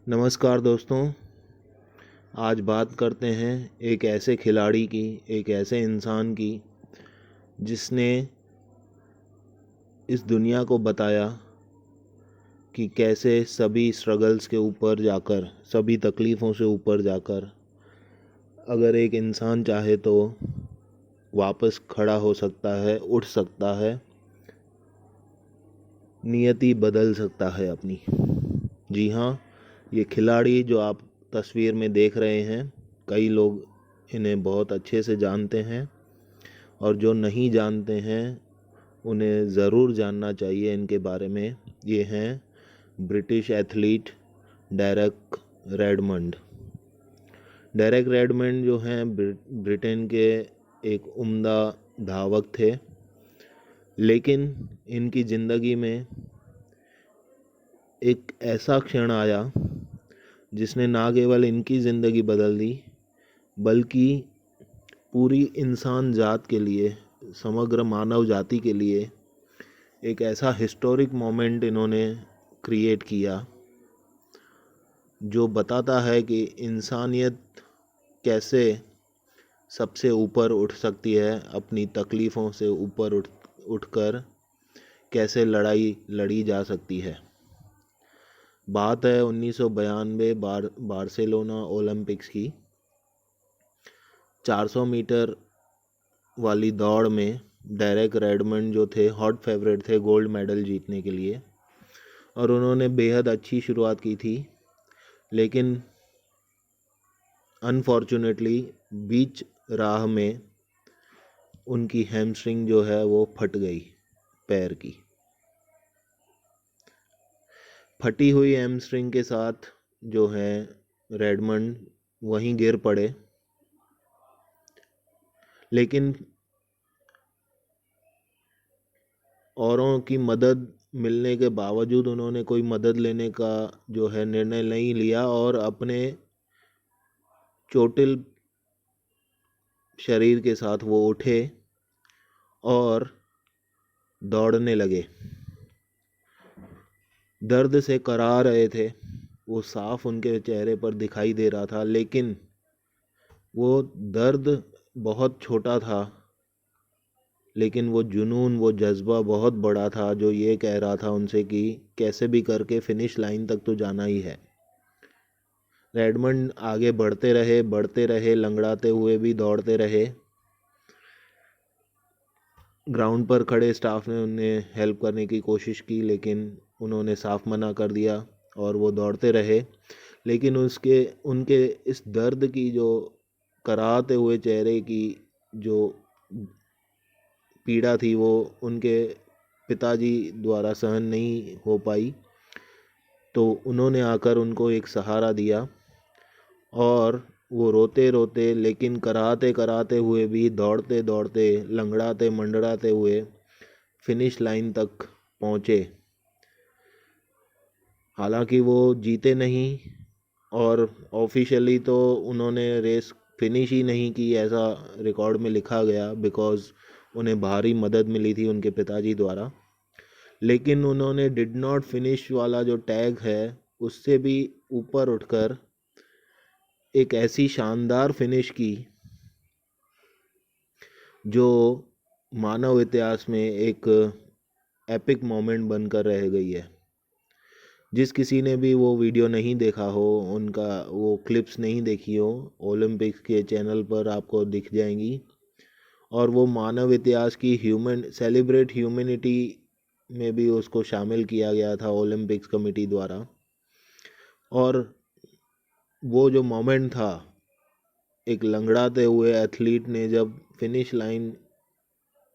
नमस्कार दोस्तों। आज बात करते हैं एक ऐसे खिलाड़ी की, एक ऐसे इंसान की जिसने इस दुनिया को बताया कि कैसे सभी स्ट्रगल्स के ऊपर जाकर, सभी तकलीफ़ों से ऊपर जाकर अगर एक इंसान चाहे तो वापस खड़ा हो सकता है, उठ सकता है, नियति बदल सकता है अपनी। जी हाँ, ये खिलाड़ी जो आप तस्वीर में देख रहे हैं, कई लोग इन्हें बहुत अच्छे से जानते हैं और जो नहीं जानते हैं उन्हें ज़रूर जानना चाहिए इनके बारे में। ये हैं British athlete Derek Redmond. Derek Redmond जो हैं ब्रिटेन के एक उम्दा धावक थे, लेकिन इनकी ज़िंदगी में एक ऐसा क्षण आया जिसने ना केवल इनकी ज़िंदगी बदल दी, बल्कि पूरी इंसान जात के लिए, समग्र मानव जाति के लिए एक ऐसा हिस्टोरिक मोमेंट इन्होंने क्रिएट किया जो बताता है कि इंसानियत कैसे सबसे ऊपर उठ सकती है, अपनी तकलीफ़ों से ऊपर उठकर कैसे लड़ाई लड़ी जा सकती है। बात है 1992 बार्सिलोना ओलंपिक्स की। 400 मीटर वाली दौड़ में डेरेक रेडमंड जो थे हॉट फेवरेट थे गोल्ड मेडल जीतने के लिए, और उन्होंने बेहद अच्छी शुरुआत की थी, लेकिन अनफॉर्चुनेटली बीच राह में उनकी हैमस्ट्रिंग जो है वो फट गई। पैर की फटी हुई हैमस्ट्रिंग के साथ जो है रेडमंड वहीं गिर पड़े, लेकिन औरों की मदद मिलने के बावजूद उन्होंने कोई मदद लेने का जो है निर्णय नहीं लिया और अपने चोटिल शरीर के साथ वो उठे और दौड़ने लगे। दर्द से कराह रहे थे, वो साफ उनके चेहरे पर दिखाई दे रहा था, लेकिन वो दर्द बहुत छोटा था, लेकिन वो जुनून, वो जज्बा बहुत बड़ा था जो ये कह रहा था उनसे कि कैसे भी करके फिनिश लाइन तक तो जाना ही है। रेडमंड आगे बढ़ते रहे, लंगड़ाते हुए भी दौड़ते रहे। ग्राउंड पर खड़े स्टाफ ने उन्हें हेल्प करने की कोशिश की, लेकिन उन्होंने साफ मना कर दिया और वो दौड़ते रहे। लेकिन उनके इस दर्द की, जो कराहते हुए चेहरे की जो पीड़ा थी, वो उनके पिताजी द्वारा सहन नहीं हो पाई। तो उन्होंने आकर उनको एक सहारा दिया और वो रोते रोते, लेकिन कराहते कराहते हुए भी, दौड़ते दौड़ते, लंगड़ाते मंडराते हुए फिनिश लाइन तक पहुँचे। हालांकि वो जीते नहीं और ऑफिशियली तो उन्होंने रेस फिनिश ही नहीं की, ऐसा रिकॉर्ड में लिखा गया, बिकॉज़ उन्हें भारी मदद मिली थी उनके पिताजी द्वारा। लेकिन उन्होंने डिड नॉट फिनिश वाला जो टैग है उससे भी ऊपर उठकर एक ऐसी शानदार फिनिश की जो मानव इतिहास में एक एपिक मोमेंट बनकर रह गई है। जिस किसी ने भी वो वीडियो नहीं देखा हो, उनका वो क्लिप्स नहीं देखी हो, ओलंपिक्स के चैनल पर आपको दिख जाएंगी। और वो मानव इतिहास की सेलिब्रेट ह्यूमैनिटी में भी उसको शामिल किया गया था ओलंपिक्स कमेटी द्वारा। और वो जो मोमेंट था, एक लंगड़ाते हुए एथलीट ने जब फिनिश लाइन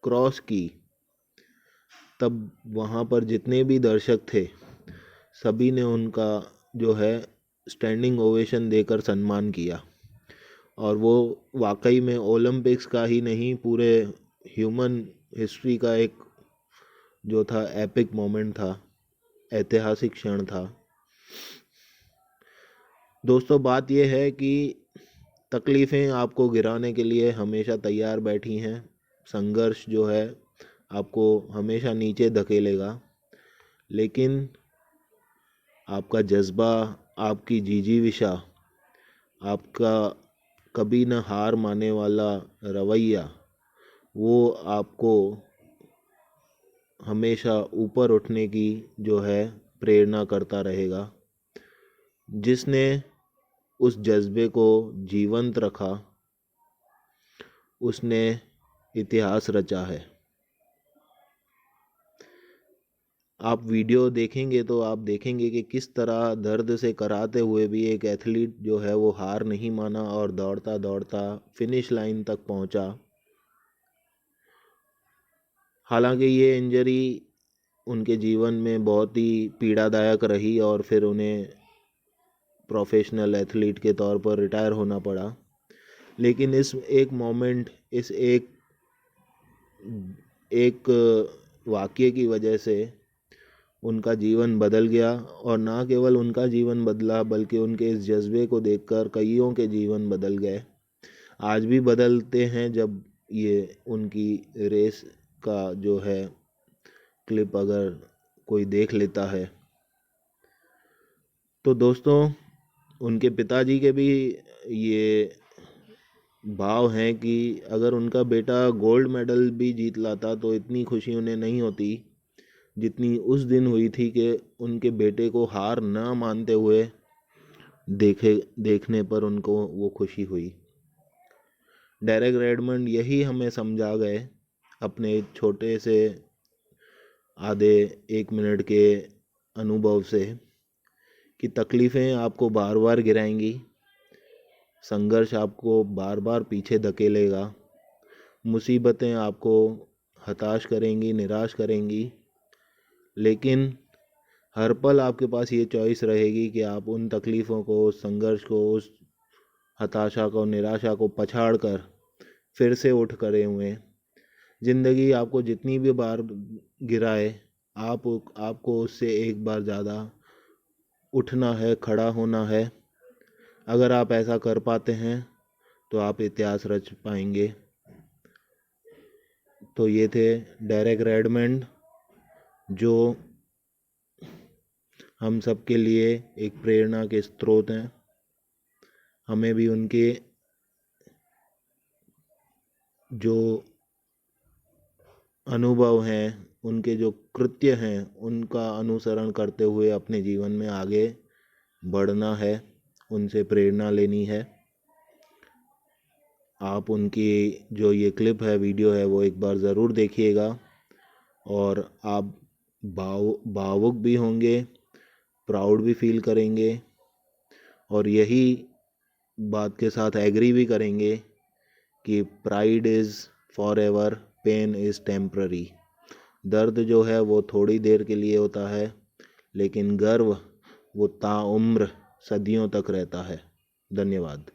क्रॉस की, तब वहाँ पर जितने भी दर्शक थे सभी ने उनका जो है स्टैंडिंग ओवेशन देकर सम्मान किया। और वो वाकई में ओलंपिक्स का ही नहीं, पूरे ह्यूमन हिस्ट्री का एक जो था एपिक मोमेंट था, ऐतिहासिक क्षण था। दोस्तों, बात ये है कि तकलीफ़ें आपको गिराने के लिए हमेशा तैयार बैठी हैं। संघर्ष जो है आपको हमेशा नीचे धकेलेगा, लेकिन आपका जज्बा, आपकी जिजीविषा, आपका कभी न हार मानने वाला रवैया, वो आपको हमेशा ऊपर उठने की जो है प्रेरणा करता रहेगा। जिसने उस जज्बे को जीवंत रखा, उसने इतिहास रचा है। आप वीडियो देखेंगे तो आप देखेंगे कि किस तरह दर्द से कराते हुए भी एक एथलीट जो है वो हार नहीं माना और दौड़ता दौड़ता फिनिश लाइन तक पहुंचा। हालांकि ये इंजरी उनके जीवन में बहुत ही पीड़ादायक रही और फिर उन्हें प्रोफेशनल एथलीट के तौर पर रिटायर होना पड़ा। लेकिन इस एक मोमेंट, इस एक वाक़ये की वजह से उनका जीवन बदल गया, और ना केवल उनका जीवन बदला बल्कि उनके इस जज्बे को देखकर कईयों के जीवन बदल गए। आज भी बदलते हैं जब ये उनकी रेस का जो है क्लिप अगर कोई देख लेता है। तो दोस्तों, उनके पिताजी के भी ये भाव हैं कि अगर उनका बेटा गोल्ड मेडल भी जीत लाता तो इतनी खुशी उन्हें नहीं होती जितनी उस दिन हुई थी कि उनके बेटे को हार न मानते हुए देखने पर उनको वो खुशी हुई। डेरेक रेडमंड यही हमें समझा गए अपने छोटे से आधे 1 मिनट के अनुभव से कि तकलीफ़ें आपको बार बार गिराएंगी, संघर्ष आपको बार बार पीछे धकेलेगा, मुसीबतें आपको हताश करेंगी, निराश करेंगी, लेकिन हर पल आपके पास ये चॉइस रहेगी कि आप उन तकलीफ़ों को, उस संघर्ष को, उस हताशा को, निराशा को पछाड़ कर फिर से उठ खड़े हुए। ज़िंदगी आपको जितनी भी बार गिराए, आपको उससे एक बार ज़्यादा उठना है, खड़ा होना है। अगर आप ऐसा कर पाते हैं तो आप इतिहास रच पाएंगे। तो ये थे डेरेक रेडमंड, जो हम सब के लिए एक प्रेरणा के स्रोत हैं। हमें भी उनके जो अनुभव हैं, उनके जो कृत्य हैं, उनका अनुसरण करते हुए अपने जीवन में आगे बढ़ना है, उनसे प्रेरणा लेनी है। आप उनकी जो ये क्लिप है, वीडियो है, वो एक बार ज़रूर देखिएगा और आप भावुक भी होंगे, प्राउड भी फील करेंगे और यही बात के साथ एग्री भी करेंगे कि pride is forever, pain is temporary. दर्द जो है वो थोड़ी देर के लिए होता है, लेकिन गर्व वो ताउम्र सदियों तक रहता है। धन्यवाद।